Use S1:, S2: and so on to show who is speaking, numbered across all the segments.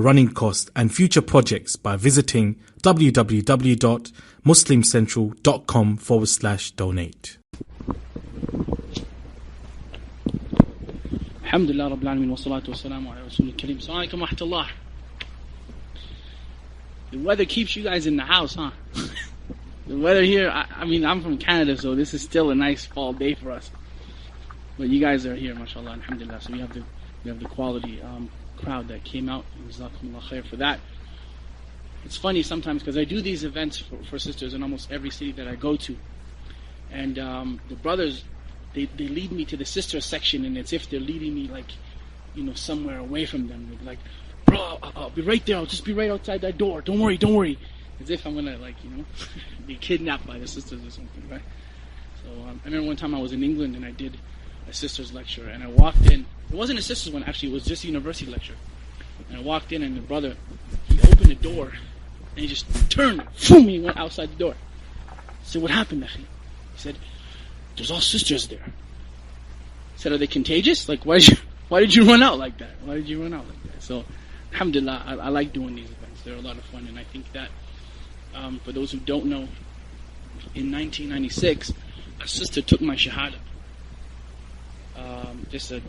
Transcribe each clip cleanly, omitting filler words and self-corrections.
S1: our running costs and future projects by visiting www.muslimcentral.com/donate.
S2: Alhamdulillah Rabbil Alameen wa salatu wa salamu ala Rasulil Kareem. Assalamu alaikum wa rahmatullah. The weather keeps you guys in the house, huh? The weather here, I mean, I'm from Canada, so this is still a nice fall day for us. But you guys are here, mashallah, alhamdulillah. So we have the quality crowd that came out. Jazakumullah khair for that. It's funny sometimes because I do these events for sisters in almost every city that I go to. And the brothers, they lead me to the sister section, and it's if they're leading me like, somewhere away from them. They're like, bro, I'll be right there. I'll just be right outside that door. Don't worry. As if I'm gonna be kidnapped by the sisters or something, right? So I remember one time I was in England and I did a sisters lecture, and I walked in. It wasn't a sisters one, actually. It was just a university lecture. And I walked in, and the brother, he opened the door, and he just turned, boom, he went outside the door. I said, what happened, Akhi? He said, there's all sisters there. I said, are they contagious? Like, why did you run out like that? So, alhamdulillah, I like doing these events. They're a lot of fun, and I think that, for those who don't know, in 1996, a sister took my shahada. Just a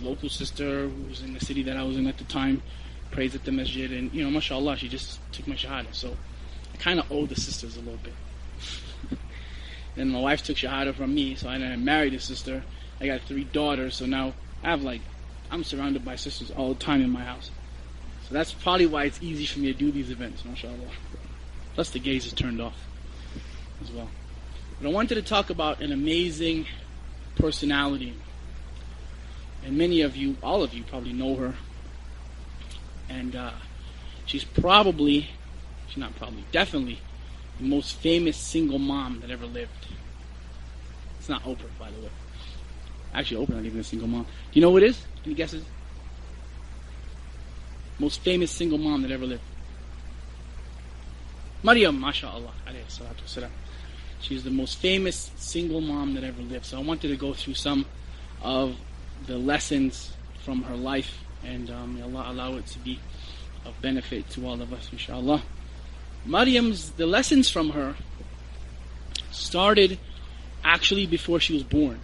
S2: local sister who was in the city that I was in at the time, prays at the masjid, and mashallah, she just took my shahada. So I kind of owe the sisters a little bit. Then my wife took shahada from me, so I married a sister. I got 3 daughters, so now I'm surrounded by sisters all the time in my house. So that's probably why it's easy for me to do these events, mashallah. Plus the gaze is turned off as well. But I wanted to talk about an amazing personality. And many of you, all of you probably know her. And she's definitely the most famous single mom that ever lived. It's not Oprah, by the way. Actually, Oprah's not even a single mom. Do you know who it is? Any guesses? Most famous single mom that ever lived. Maryam, mashallah, alayhi salatu wasalam. She's the most famous single mom that ever lived. So I wanted to go through some of the lessons from her life, and may Allah allow it to be of benefit to all of us, inshallah. The lessons from her started actually before she was born.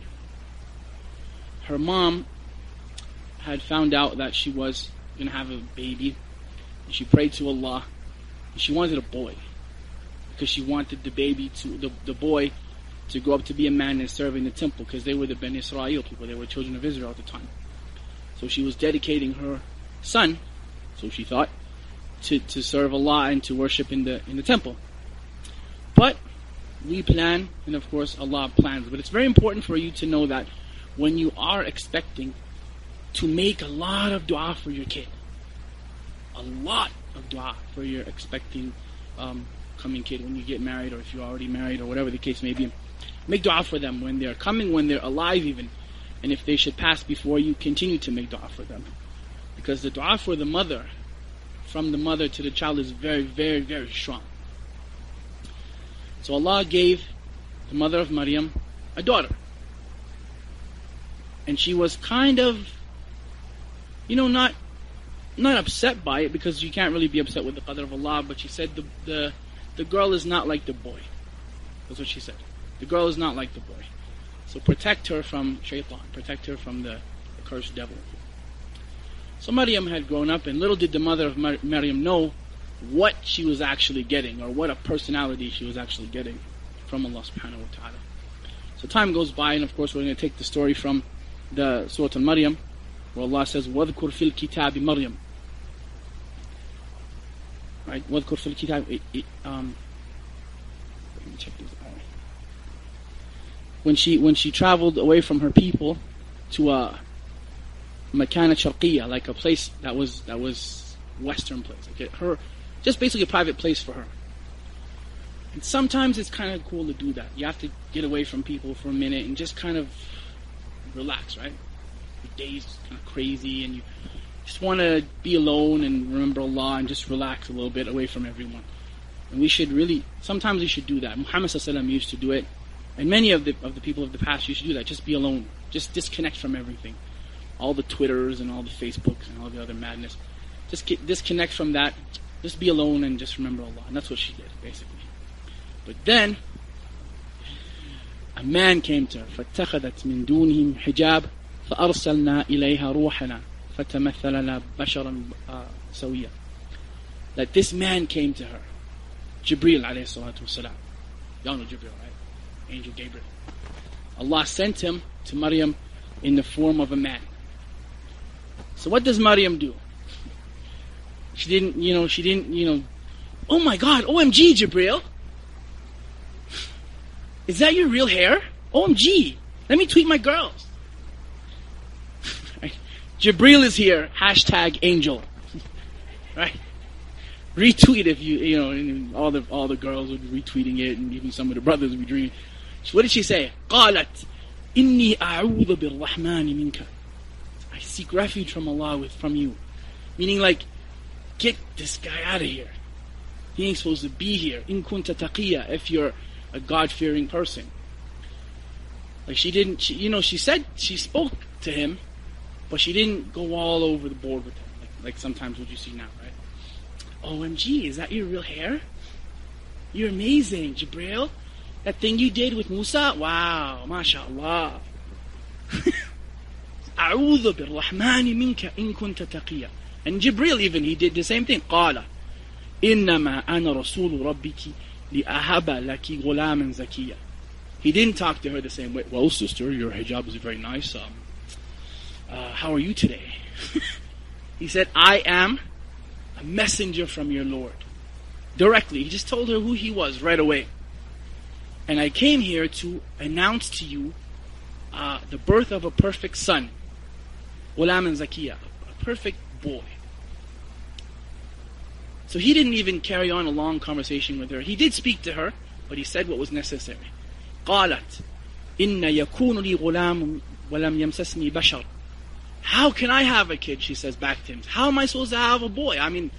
S2: Her mom had found out that she was going to have a baby, and she prayed to Allah, and she wanted a boy, because she wanted the boy to grow up to be a man and serve in the temple, because they were the Ben Israel people, they were children of Israel at the time. So she was dedicating her son, so she thought, to serve Allah and to worship in the temple. But we plan, and of course Allah plans. But it's very important for you to know that when you are expecting, to make a lot of dua for your kid. A lot of dua for your expecting coming kid when you get married, or if you're already married, or whatever the case may be. Make dua for them when they're coming, when they're alive even. And if they should pass before you, continue to make dua for them. Because the dua for the mother, from the mother to the child, is very, very, very strong. So Allah gave the mother of Maryam a daughter. And she was kind of, not upset by it, because you can't really be upset with the qadr of Allah, but she said the girl is not like the boy. That's what she said. The girl is not like the boy. So protect her from shaitan, protect her from the cursed devil. So Maryam had grown up, and little did the mother of Maryam know what she was actually getting, or what a personality she was actually getting from Allah subhanahu wa ta'ala. So time goes by, and of course we're going to take the story from the Surah Al-Maryam, where Allah says, وَذْكُرْ فِي الْكِتَابِ مَرْيَمْ. Right? وَذْكُرْ فِي الْكِتَابِ let me check this out. When she traveled away from her people to a Makana Sharqiyya, like a place that was Western place, like just basically a private place for her. And sometimes it's kind of cool to do that. You have to get away from people for a minute and just kind of relax, right? The day's kind of crazy, and you just want to be alone and remember Allah and just relax a little bit away from everyone. And sometimes we should do that. Muhammad ﷺ used to do it, and many of the people of the past used to do that. Just be alone, just disconnect from everything, all the Twitters and all the Facebooks and all the other madness, Just disconnect from that. Just be alone and just remember Allah. And that's what she did, basically. But then, a man came to her. فَاتَّخَذَتْ مِن دُونِهِمْ حِجَابٍ فَأَرْسَلْنَا إِلَيْهَا رُوحَنَا فَتَمَثَّلَ لَنَا بَشَرًا سَوِيًّا. That this man came to her. Jibreel alayhi salatu wasalam. Y'all know Jibreel, right? Angel Gabriel. Allah sent him to Maryam in the form of a man. So what does Maryam do? She didn't, oh my God, OMG, Jibreel. Is that your real hair? OMG, let me tweet my girls. Right? Jibreel is here, #angel. Right? Retweet if and all the girls would be retweeting it, and even some of the brothers would be doing it. What did she say? قالت إني أعوذ بالرحمن منك. I seek refuge from Allah from you. Meaning like, get this guy out of here. He ain't supposed to be here. إن كنت تقيا, if you're a God-fearing person. Like she spoke to him, but she didn't go all over the board with him. Like sometimes what you see now, right? OMG, is that your real hair? You're amazing, Jibreel. That thing you did with Musa? Wow, mashallah. أعوذ بالرحمن منك إن كنت تقيا. And Jibreel even, he did the same thing. قال إنما أنا رسول ربك لأهب لك غلاما زكيا. He didn't talk to her the same way. Well, sister, your hijab is very nice. How are you today? He said, I am a messenger from your Lord. Directly. He just told her who he was right away. And I came here to announce to you the birth of a perfect son. Ghulam and Zakiya. A perfect boy. So he didn't even carry on a long conversation with her. He did speak to her, but he said what was necessary. قالت إن يكون لي غلام ولم يمسسني بشر. How can I have a kid? She says back to him. How am I supposed to have a boy? I mean,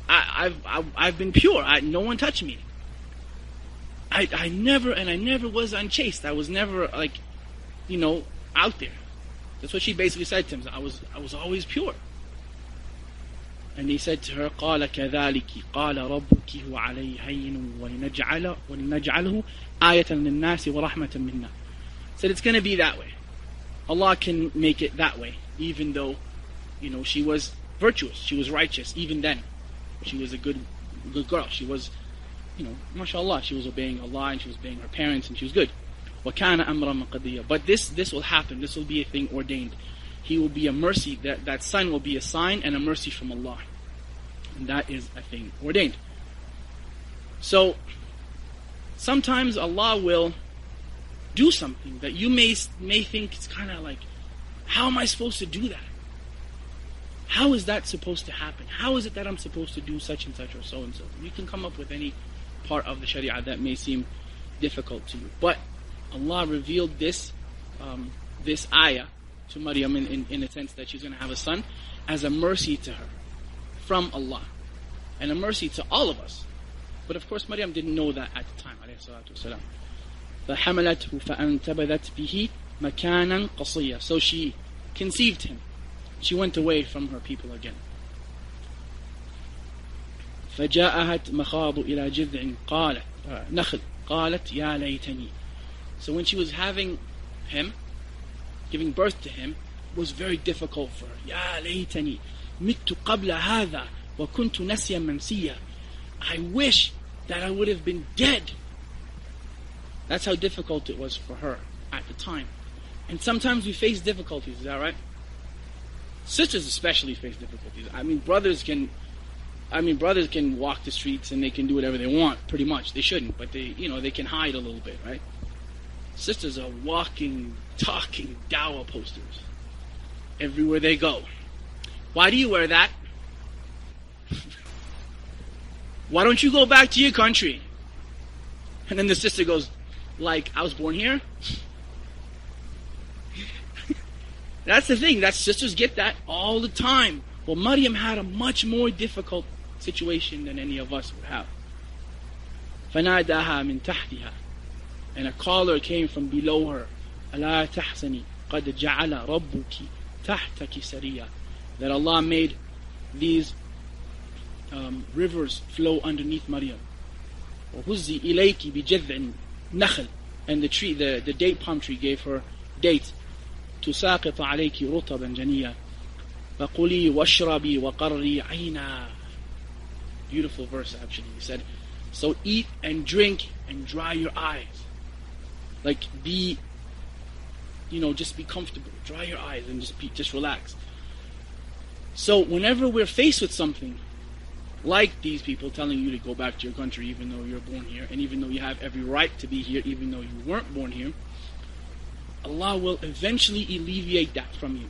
S2: I've been pure. No one touched me. I never was unchaste. I was never out there. That's what she basically said to him. I was always pure. And he said to her, قال كذلك قال ربك هو علي هين ولنجعله آية للناس ورحمة منا. Said it's going to be that way. Allah can make it that way, even though, she was virtuous, she was righteous. Even then, she was a good girl. She was, mashallah, she was obeying Allah and she was obeying her parents and she was good. وَكَانَ أَمْرًا مَقَدِيًّا. But this will happen. This will be a thing ordained. He will be a mercy. That son will be a sign and a mercy from Allah. And that is a thing ordained. So, sometimes Allah will do something that you may think it's kind of like, how am I supposed to do that? How is that supposed to happen? How is it that I'm supposed to do such and such or so and so? You can come up with any part of the Sharia that may seem difficult to you. But Allah revealed this ayah to Maryam in a sense that she's going to have a son as a mercy to her from Allah and a mercy to all of us. But of course Maryam didn't know that at the time. فَحَمَلَتْهُ فَأَنْتَبَذَتْ بِهِ مَكَانًا قَصِيًّا. So she conceived him. She went away from her people again. فَجَاءَهَتْ مَخَاضُ إِلَى جِذْعٍ نَخْلٍ قَالَتْ يَا لَيْتَنِي. So when she was having him, giving birth to him, it was very difficult for her. يَا لَيْتَنِي مِتُّ قَبْلَ هَذَا وَكُنْتُ نَسْيًا مَنْسِيًّا. I wish that I would have been dead. That's how difficult it was for her at the time. And sometimes we face difficulties, is that right? Sisters especially face difficulties. Brothers can walk the streets and they can do whatever they want, pretty much. They shouldn't, but they can hide a little bit, right? Sisters are walking, talking dawah posters everywhere they go. Why do you wear that? Why don't you go back to your country? And then the sister goes, like, I was born here? That's the thing. That sisters get that all the time. Well, Maryam had a much more difficult situation than any of us would have. فَنَادَاهَا مِن تَحْتِهَا. And a caller came from below her. أَلَا تَحْسَنِي قَدْ جَعَلَ رَبُّكِ تَحْتَكِ سَرِيًّا. That Allah made these rivers flow underneath Maryam. وَهُزِّي إِلَيْكِ بِجَذْعٍ نَخْلٍ, and the tree, the date palm tree gave her dates. تُسَاقِطَ عَلَيْكِ رُطَبًا جَنِيًّا فَقُلِي وَاشْرَبِي وَقَرِّي عَيْنًا. Beautiful verse actually. He said, so eat and drink and dry your eyes. Like be, just be comfortable. Dry your eyes and just relax. So whenever we're faced with something, like these people telling you to go back to your country even though you're born here, and even though you have every right to be here even though you weren't born here, Allah will eventually alleviate that from you.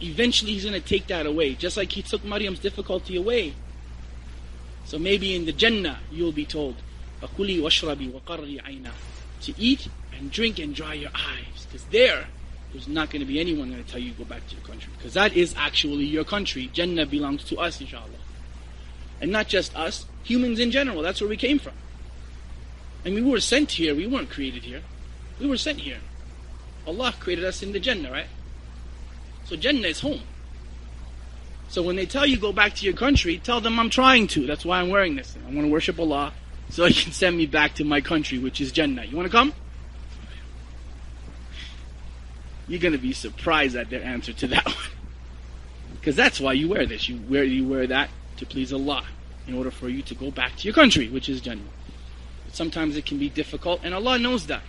S2: Eventually He's going to take that away, just like He took Maryam's difficulty away. So maybe in the Jannah you'll be told, فَكُلِي وَاشْرَبِي وَقَرِّي عَيْنًا, to eat and drink and dry your eyes. Because there's not going to be anyone going to tell you to go back to your country. Because that is actually your country. Jannah belongs to us, inshallah. And not just us, humans in general. That's where we came from. And we were sent here. We weren't created here. We were sent here. Allah created us in the Jannah, right? So Jannah is home. So when they tell you go back to your country, tell them I'm trying to. That's why I'm wearing this. I want to worship Allah so He can send me back to my country, which is Jannah. You want to come? You're going to be surprised at their answer to that one. Because that's why you wear this. You wear that to please Allah, in order for you to go back to your country, which is Jannah. But sometimes it can be difficult, and Allah knows that.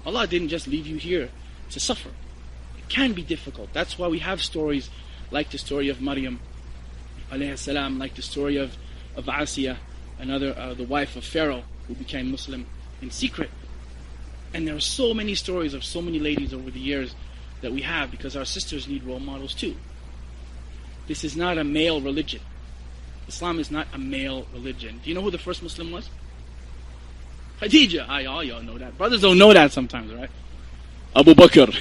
S2: Allah didn't just leave you here to suffer. It can be difficult. That's why we have stories like the story of Maryam, alayhi salam, like the story of Asiya, the wife of Pharaoh, who became Muslim in secret. And there are so many stories of so many ladies over the years that we have, because our sisters need role models too. This is not a male religion. Islam is not a male religion. Do you know who the first Muslim was? Khadija. All y'all know that. Brothers don't know that sometimes, right? Abu Bakr.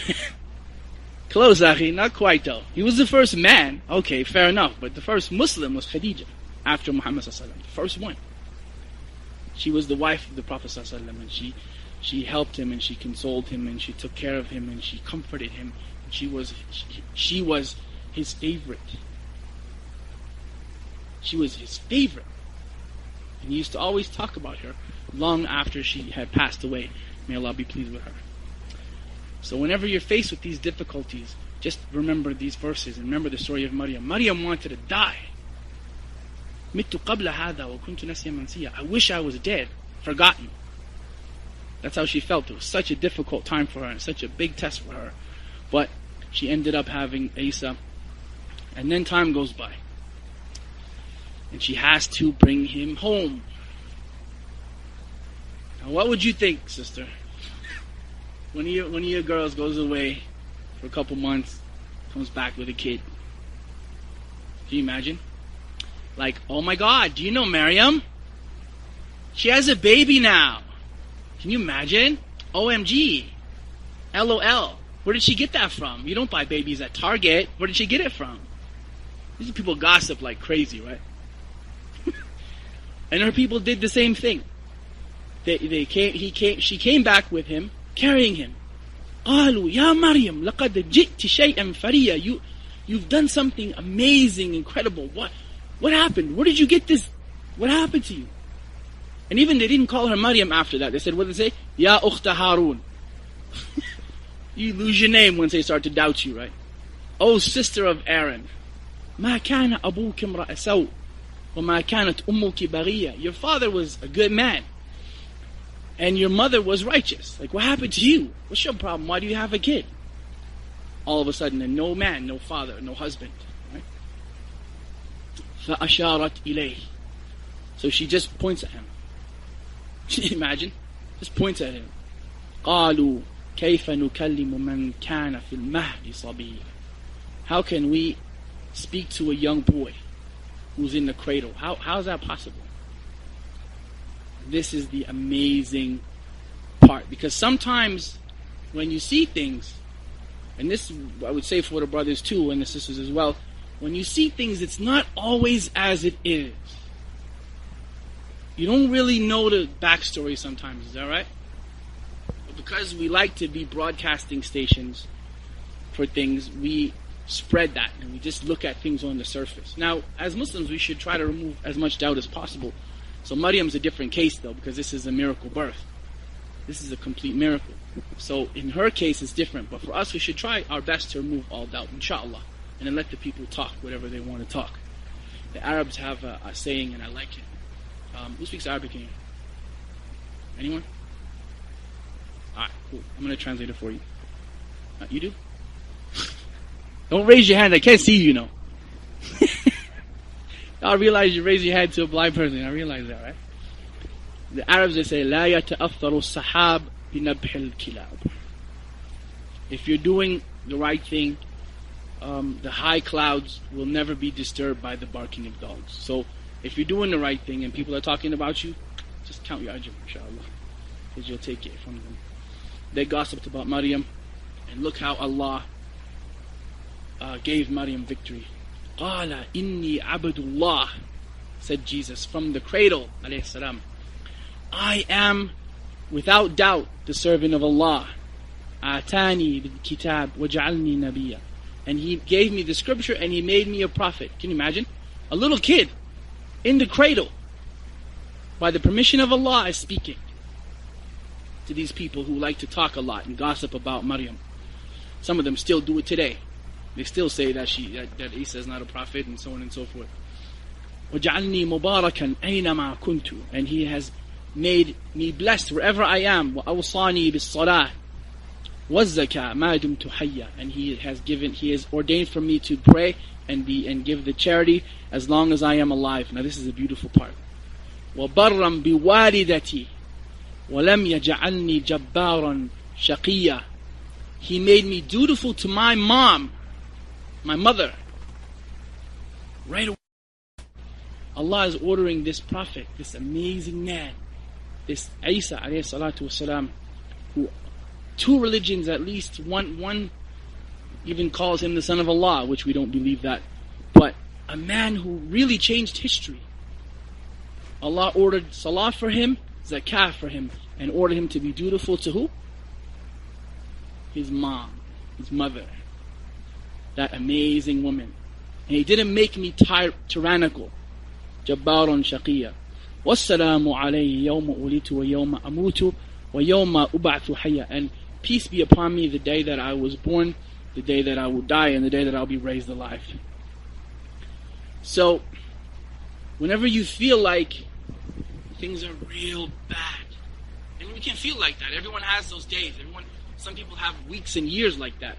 S2: Close, Akhi. Not quite though. He was the first man. Okay, fair enough. But the first Muslim was Khadija, after Muhammad sallallahu alaihi wasallam. The first one. She was the wife of the Prophet sallallahu alaihi wasallam, and she helped him, and she consoled him, and she took care of him, and she comforted him. She was his favorite. She was his favorite. And he used to always talk about her long after she had passed away. May Allah be pleased with her. So whenever you're faced with these difficulties, just remember these verses and remember the story of Maryam. Maryam wanted to die. مِتُّ قَبْلَ هَذَا وَكُنْتُ نَسْيًا مَنْسِيًّا. I wish I was dead, forgotten. That's how she felt. It was such a difficult time for her and such a big test for her. But she ended up having Isa. And then time goes by. And she has to bring him home. Now what would you think, sister? One of your girls goes away for a couple months, comes back with a kid. Can you imagine? Like, oh my God, do you know Maryam? She has a baby now. Can you imagine? OMG. LOL. Where did she get that from? You don't buy babies at Target. Where did she get it from? These people gossip like crazy, right? And her people did the same thing. She came back with him, carrying him. قالوا يا مريم لقد جئت شيئا فريا. You've done something amazing, incredible. What happened? Where did you get this? What happened to you? And even they didn't call her Maryam after that. They said, what did they say? Ya ukhta Harun. You lose your name once they start to doubt you, right? Oh, sister of Aaron. ما كان أبوك امرأ سوء وما كانت أمك بغية. Your father was a good man. And your mother was righteous. Like, what happened to you? What's your problem? Why do you have a kid? All of a sudden, and no man, no father, no husband. Right? فَأَشَارَتْ إِلَيْهِ. So she just points at him. Imagine. Just points at him. قَالُوا كَيْفَ نُكَلِّمُ مَنْ كَانَ فِي الْمَهْدِ صَبِيًّا. How can we speak to a young boy who's in the cradle? How is that possible? This is the amazing part. Because sometimes when you see things, and this I would say for the brothers too and the sisters as well, when you see things, it's not always as it is. You don't really know the backstory sometimes, is that right? But because we like to be broadcasting stations for things, we spread that, and we just look at things on the surface. Now, as Muslims, we should try to remove as much doubt as possible. So Maryam's a different case, though, because this is a miracle birth. This is a complete miracle. So in her case, it's different. But for us, we should try our best to remove all doubt, inshallah, and then let the people talk whatever they want to talk. The Arabs have a saying, and I like it. Who speaks Arabic in here? Anyone? Alright, cool. I'm going to translate it for you. You do? Don't raise your hand. I can't see you, know. I realize you raise your hand to a blind person. I realize that, right? The Arabs, they say, لا يتأثر السحاب بنبح الكلاب. If you're doing the right thing, the high clouds will never be disturbed by the barking of dogs. So, if you're doing the right thing and people are talking about you, just count your ajr, inshallah, because you'll take it from them. They gossiped about Maryam, and look how Allah gave Maryam victory. قَالَ إِنِّي عَبْدُ اللَّهِ, said Jesus from the cradle, alayhi salam. I am, without doubt, the servant of Allah. آتَانِي بِالْكِتَابِ وَجَعَلْنِي نَبِيًّا. And He gave me the scripture and He made me a prophet. Can you imagine? A little kid in the cradle, by the permission of Allah, is speaking to these people who like to talk a lot and gossip about Maryam. Some of them still do it today. They still say that Isa is not a prophet, and so on and so forth. وَجَعَلْنِي مُبَارَكًا أَيْنَمَا كُنْتُ. And He has made me blessed wherever I am. وَأَوْصَانِي بِالصَّلَاةِ وَالزَّكَاةِ مَا دُمْتُ حَيًّا. And He has ordained for me to pray and give the charity as long as I am alive. Now this is a beautiful part. وَبَرًّا بِوَالِدَتِي وَلَمْ يَجْعَلْنِي جَبَّارًا شَقِيًّا. He made me dutiful to my mom, my mother. Right away, Allah is ordering this prophet, this amazing man, this Isa alayhi salatu wasalam, who two religions at least, one even calls him the son of Allah, which we don't believe that, but a man who really changed history. Allah ordered salah for him, zakah for him, and ordered him to be dutiful to who? His mom, his mother, that amazing woman. And He didn't make me tyrannical. Jabbarun shaqiyya. Wassalamu alayhi yawma ulitu wa yawma amutu wa yawma ub'athu hayya. And peace be upon me the day that I was born, the day that I will die, and the day that I'll be raised alive. So, whenever you feel like things are real bad, and we can feel like that. Everyone has those days. Some people have weeks and years like that,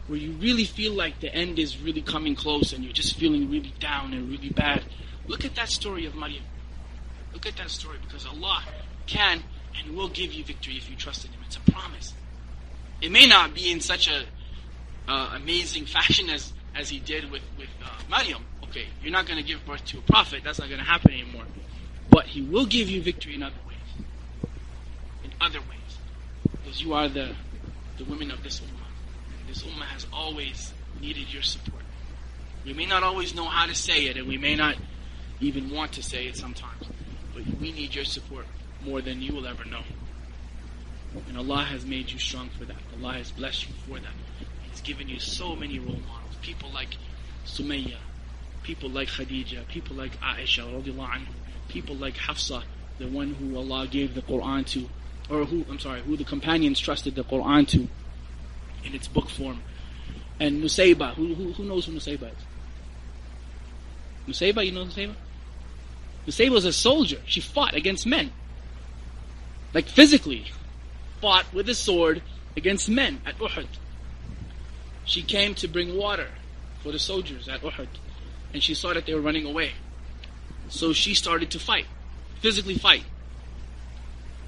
S2: where you really feel like the end is really coming close and you're just feeling really down and really bad. Look at that story of Maryam. Look at that story, because Allah can and will give you victory if you trust in Him. It's a promise. It may not be in such a amazing fashion as He did with Maryam. Okay, you're not going to give birth to a prophet. That's not going to happen anymore. But He will give you victory in other ways. In other ways. Because you are the women of this ummah. And this ummah has always needed your support. We may not always know how to say it, and we may not even want to say it sometimes. But we need your support more than you will ever know. And Allah has made you strong for that. Allah has blessed you for that. He's given you so many role models. People like Sumayya, people like Khadija, people like Aisha, radiallahu anhu, people like Hafsah, the one who Allah gave the Quran to, or who the companions trusted the Quran to in its book form. And Nusayba, who knows who Nusayba is? Nusayba, you know Nusayba? Nusayba was a soldier. She fought against men. Like physically. Fought with a sword against men at Uhud. She came to bring water for the soldiers at Uhud. And she saw that they were running away. So she started to fight. Physically fight.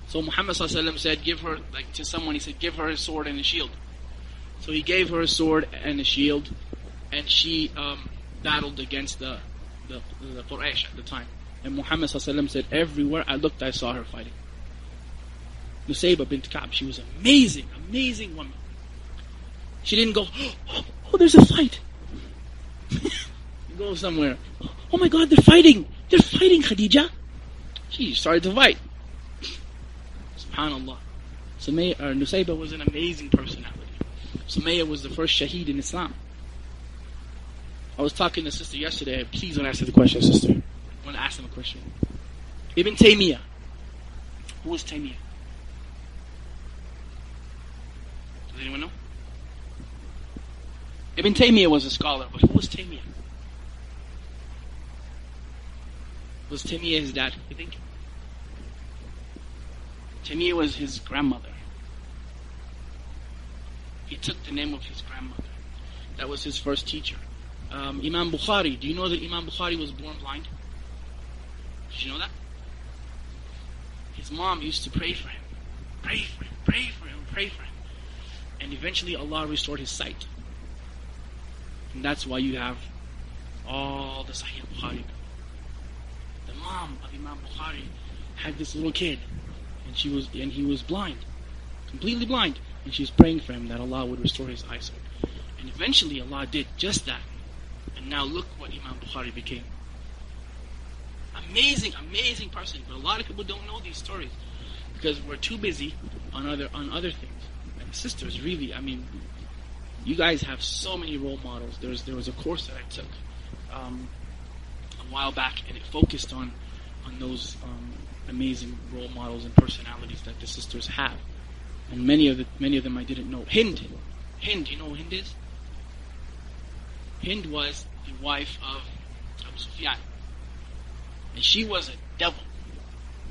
S2: So Muhammad ﷺ said, give her, to someone, he said, give her a sword and a shield. So he gave her a sword and a shield, and she battled against the Quraysh at the time. And Muhammad ﷺ said, everywhere I looked, I saw her fighting. Nusayba bint Ka'b, she was amazing, amazing woman. She didn't go, oh, there's a fight. Go somewhere. Oh my God, they're fighting. They're fighting, Khadija. She started to fight. SubhanAllah. Nusayba was an amazing personality. Sumayya was the first shaheed in Islam. I was talking to sister yesterday. Please don't answer the question, sister. I want to ask him a question. Ibn Taymiyyah. Who was Taymiyyah? Does anyone know? Ibn Taymiyyah was a scholar, but who was Taymiyyah? Was Taymiyyah his dad, you think? Taymiyyah was his grandmother. He took the name of his grandmother. That was his first teacher. Imam Bukhari. Do you know that Imam Bukhari was born blind? Did you know that? His mom used to pray for him. Pray for him, pray for him, pray for him. And eventually Allah restored his sight. And that's why you have all the Sahih Bukhari. The mom of Imam Bukhari had this little kid, and he was blind, completely blind, and she was praying for him that Allah would restore his eyesight. And eventually Allah did just that. And now look what Imam Bukhari became. Amazing, amazing person. But a lot of people don't know these stories because we're too busy on other things. And sisters, really, I mean, you guys have so many role models. There was a course that I took a while back, and it focused on those amazing role models and personalities that the sisters have. And many of them I didn't know. Hind, you know who Hind is? Hind was the wife of Abu Sufyan. And she was a devil.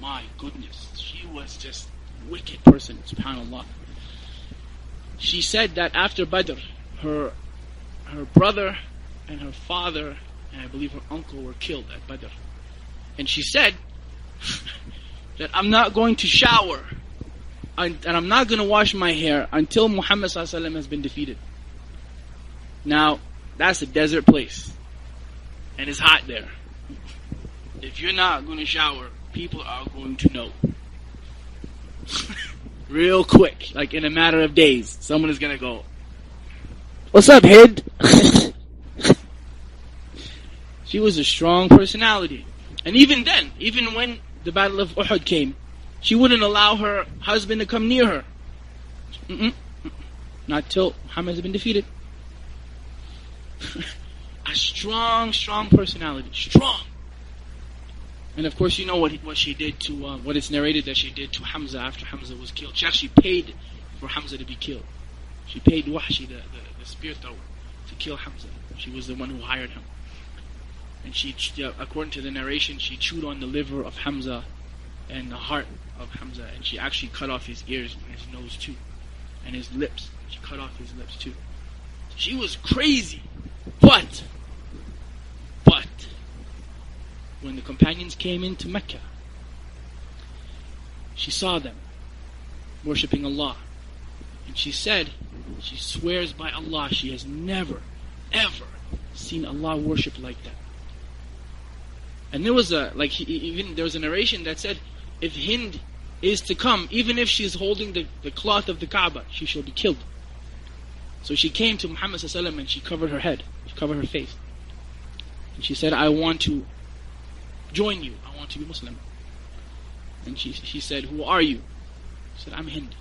S2: My goodness. She was just a wicked person, subhanAllah. She said that after Badr, her brother and her father, and I believe her uncle, were killed at Badr. And she said that I'm not going to shower and I'm not going to wash my hair until Muhammad ﷺ has been defeated. Now, that's a desert place. And it's hot there. If you're not going to shower, people are going to know. Real quick, like in a matter of days, someone is going to go, "What's up, Hind?" She was a strong personality. And even then, even when the Battle of Uhud came, she wouldn't allow her husband to come near her. Not till Muhammad has been defeated. A strong personality. Strong. And of course, you know what she did to, what it's narrated that she did to Hamza after Hamza was killed. She actually paid for Hamza to be killed. She paid Wahshi, the spear thrower, to kill Hamza. She was the one who hired him. And she, according to the narration, she chewed on the liver of Hamza and the heart of Hamza. And she actually cut off his ears and his nose too. And his lips. She cut off his lips too. She was crazy. But when the companions came into Mecca, she saw them worshipping Allah. And she said, she swears by Allah, she has never, ever seen Allah worship like that. And there was there was a narration that said, if Hind is to come, even if she is holding the cloth of the Kaaba, she shall be killed. So she came to Muhammad ﷺ and she covered her head, she covered her face. And she said, I want to join you, I want to be Muslim. And she said, who are you? He said, I'm Hind.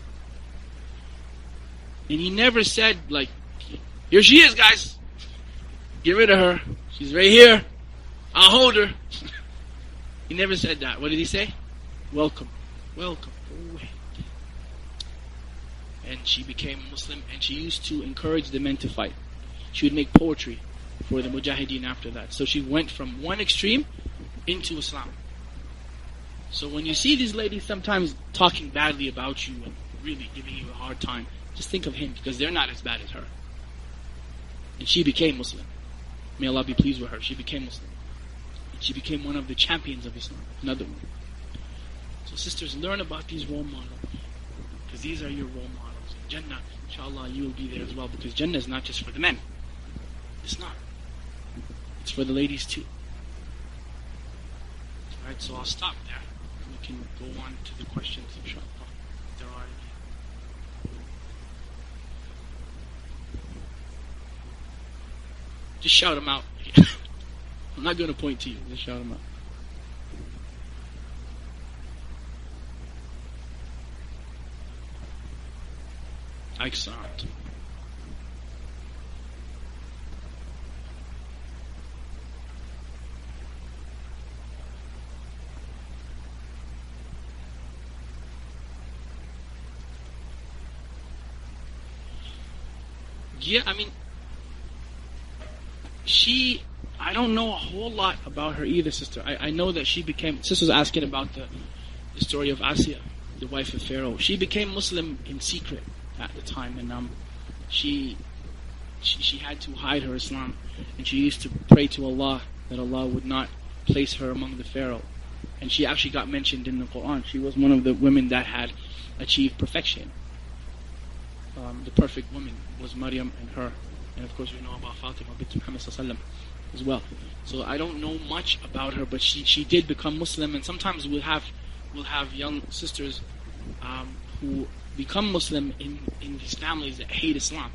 S2: And he never said, like, here she is, guys. Get rid of her. She's right here. I'll hold her. He never said that. What did he say? Welcome. Welcome. Go ahead. And she became a Muslim, and she used to encourage the men to fight. She would make poetry for the Mujahideen after that. So she went from one extreme into Islam. So when you see these ladies sometimes talking badly about you and really giving you a hard time, just think of him, because they're not as bad as her. And she became Muslim. May Allah be pleased with her. She became Muslim. And she became one of the champions of Islam. Another one. So sisters, learn about these role models, because these are your role models. In Jannah, inshallah, you will be there as well, because Jannah is not just for the men. It's not. It's for the ladies too. Alright, so I'll stop there. We can go on to the questions, inshallah. If there are any. Just shout them out. I'm not going to point to you. Just shout them out. Excellent. Yeah, I mean, I don't know a whole lot about her either, sister. I know that sister's asking about the story of Asiya, the wife of Pharaoh. She became Muslim in secret at the time, and she had to hide her Islam, and she used to pray to Allah that Allah would not place her among the Pharaoh. And she actually got mentioned in the Quran. She was one of the women that had achieved perfection. The perfect woman was Maryam and her. And of course we know about Fatima bint Muhammad sallallahu as well. So I don't know much about her, but she did become Muslim. And sometimes we'll have young sisters who become Muslim in these families that hate Islam.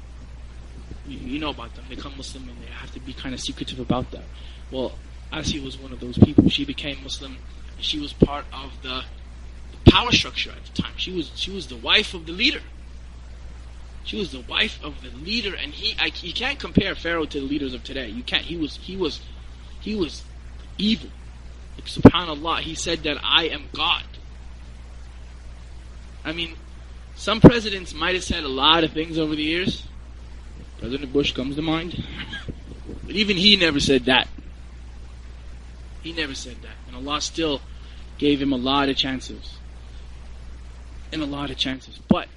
S2: You know about them. They become Muslim and they have to be kind of secretive about that. Well, Asiya was one of those people. She became Muslim. She was part of the power structure at the time. She was the wife of the leader. She was the wife of the leader, and you can't compare Pharaoh to the leaders of today. You can't. He was evil. Like, subhanallah, he said that I am God. I mean, some presidents might have said a lot of things over the years. President Bush comes to mind. But even he never said that. He never said that. And Allah still gave him a lot of chances. And a lot of chances. But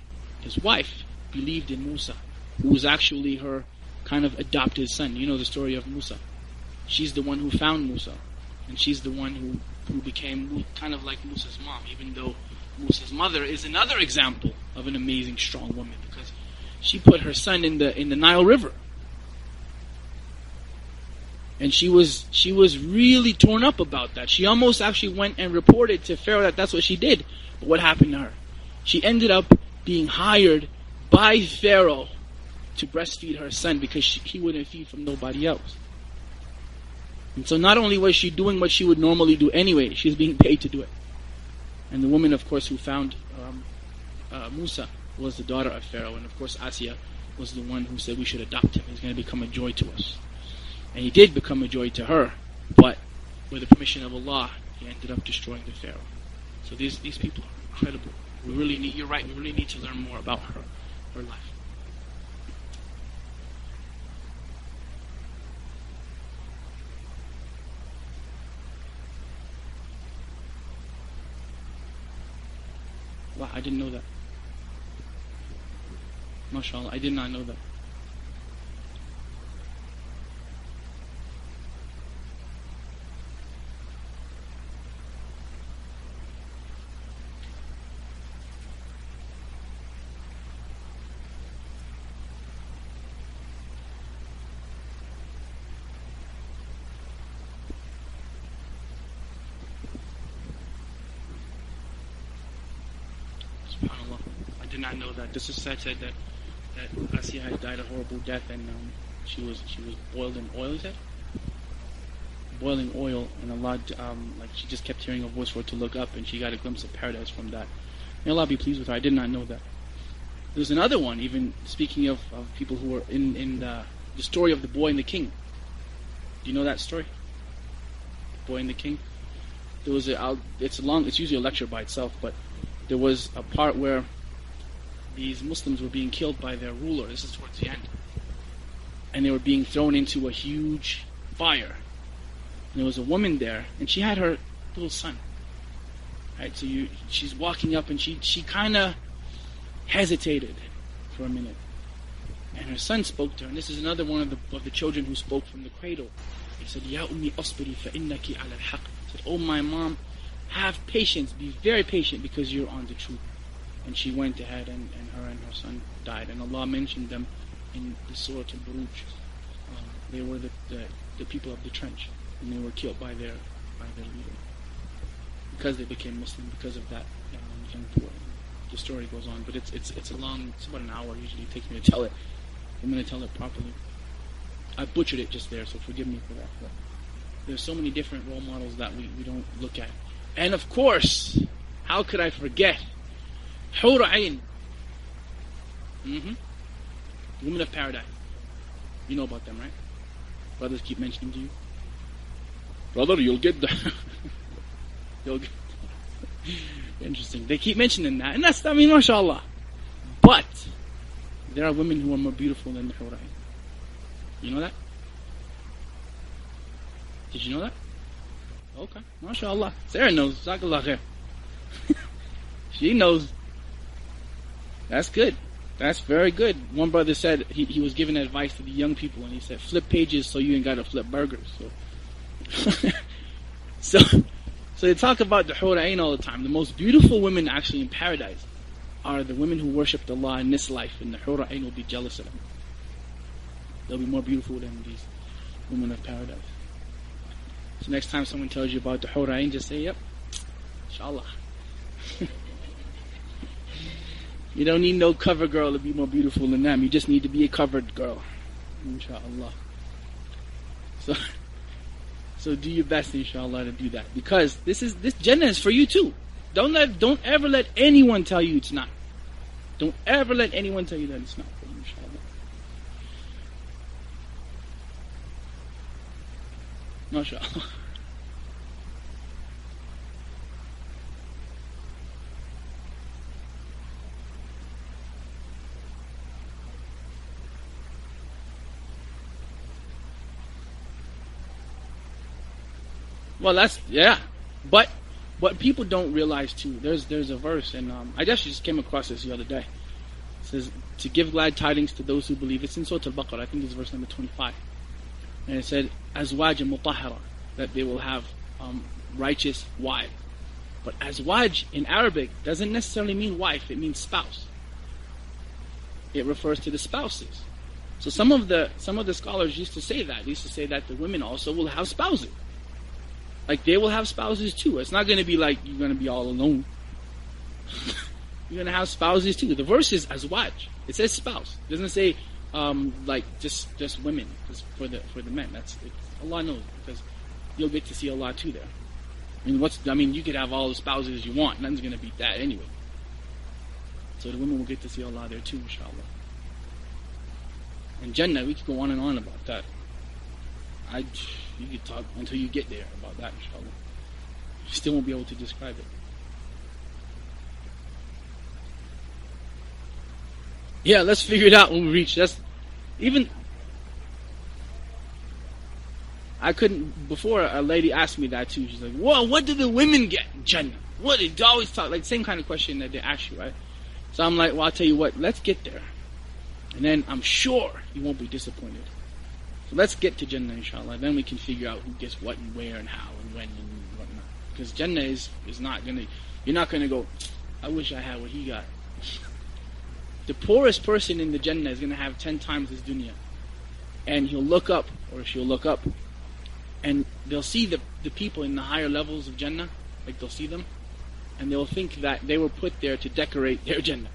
S2: his wife believed in Musa, who was actually her kind of adopted son. You know the story of Musa. She's the one who found Musa. And she's the one who became kind of like Musa's mom, even though Musa's mother is another example of an amazing, strong woman, because she put her son in the Nile River. And she was really torn up about that. She almost actually went and reported to Pharaoh that that's what she did. But what happened to her? She ended up being hired by Pharaoh to breastfeed her son, because he wouldn't feed from nobody else. And so not only was she doing what she would normally do anyway, she was being paid to do it. And the woman, of course, who found Musa was the daughter of Pharaoh. And of course Asiya was the one who said we should adopt him. He's going to become a joy to us. And he did become a joy to her, but with the permission of Allah, he ended up destroying the Pharaoh. So these people are incredible. You're right, we really need to learn more about her life. Wow, I didn't know that. MashaAllah, I did not know that. SubhanAllah, I did not know that. This is said that Asiya had died a horrible death, and she was boiled in oil. He said, boiling oil, and Allah, like she just kept hearing a voice for her to look up, and she got a glimpse of paradise from that. May Allah be pleased with her. I did not know that. There's another one, even speaking of people who were in the story of the boy and the king. Do you know that story? The boy and the king. There was it's usually a lecture by itself, but there was a part where these Muslims were being killed by their ruler. This is towards the end. And they were being thrown into a huge fire. And there was a woman there, and she had her little son. Right, so she's walking up, and she kind of hesitated for a minute. And her son spoke to her, and this is another one of the children who spoke from the cradle. He said, Ya ummi asbiri fa innaki ala al-haq. He said, oh my mom, have patience, be very patient, because you're on the truth. And she went ahead, and her son died. And Allah mentioned them in the Surah Al-Buruj. They were the people of the trench, and they were killed by their leader, because they became Muslim because of that young boy. The story goes on, but it's about an hour usually it takes me to tell it. I'm going to tell it properly. I butchered it just there, so forgive me for that. But there's so many different role models that we don't look at. And of course, how could I forget Hur Ayn? Women of paradise. You know about them, right? Brothers keep mentioning to you. Brother, you'll get that. Interesting. They keep mentioning that. And that's, mashallah. But there are women who are more beautiful than the Hur Ain. You know that? Did you know that? Okay, mashallah. Sarah knows. Jazakallah khair. She knows. That's good. That's very good. One brother said he was giving advice to the young people, and he said, flip pages so you ain't got to flip burgers. So they talk about the Hur Ain all the time. The most beautiful women actually in paradise are the women who worshipped Allah in this life, and the Hur Ain will be jealous of them. They'll be more beautiful than these women of paradise. So next time someone tells you about the Hur Ain, just say, yep, inshallah. You don't need no cover girl to be more beautiful than them. You just need to be a covered girl. Inshallah. So do your best, inshallah, to do that. Because this Jannah is for you too. Don't ever let anyone tell you it's not. Don't ever let anyone tell you that it's not for you, inshallah. MashaAllah. Well, but what people don't realize too, there's a verse, and I just came across this the other day. It says to give glad tidings to those who believe. It's in Surah Al-Baqarah, I think it's verse number 25, and it said azwaj mutahhara, that they will have righteous wives. But azwaj in Arabic doesn't necessarily mean wife; it means spouse. It refers to the spouses. So some of the scholars used to say that. They used to say that the women also will have spouses. Like they will have spouses too. It's not going to be like you're going to be all alone. You're going to have spouses too. The verse is azwaj. It says spouse. It doesn't say like just women, just for the men. Allah knows, because you'll get to see Allah too there. I mean, you could have all the spouses you want. Nothing's going to beat that anyway. So the women will get to see Allah there too, inshallah. And Jannah, we could go on and on about that. You could talk until you get there about that, inshallah. You still won't be able to describe it. Yeah, let's figure it out when we reach. I couldn't, before a lady asked me that too. She's like, whoa, what do the women get in Jannah? What did you always talk, like same kind of question that they ask you, right? So I'm like, well, I'll tell you what, let's get there. And then I'm sure you won't be disappointed. So let's get to Jannah, inshallah. Then we can figure out who gets what and where and how and when and whatnot. Because Jannah is not going to, you're not going to go, I wish I had what he got. The poorest person in the Jannah is going to have 10 times his dunya. And he'll look up, or she'll look up, and they'll see the people in the higher levels of Jannah, like they'll see them, and they'll think that they were put there to decorate their Jannah.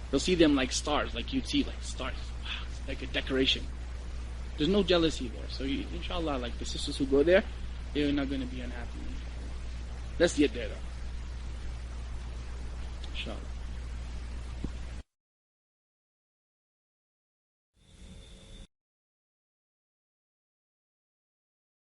S2: They'll see them like stars, like you'd see like stars. Wow, it's like a decoration. There's no jealousy there. So inshallah, like the sisters who go there, they're not going to be unhappy. Let's get there though. Inshallah.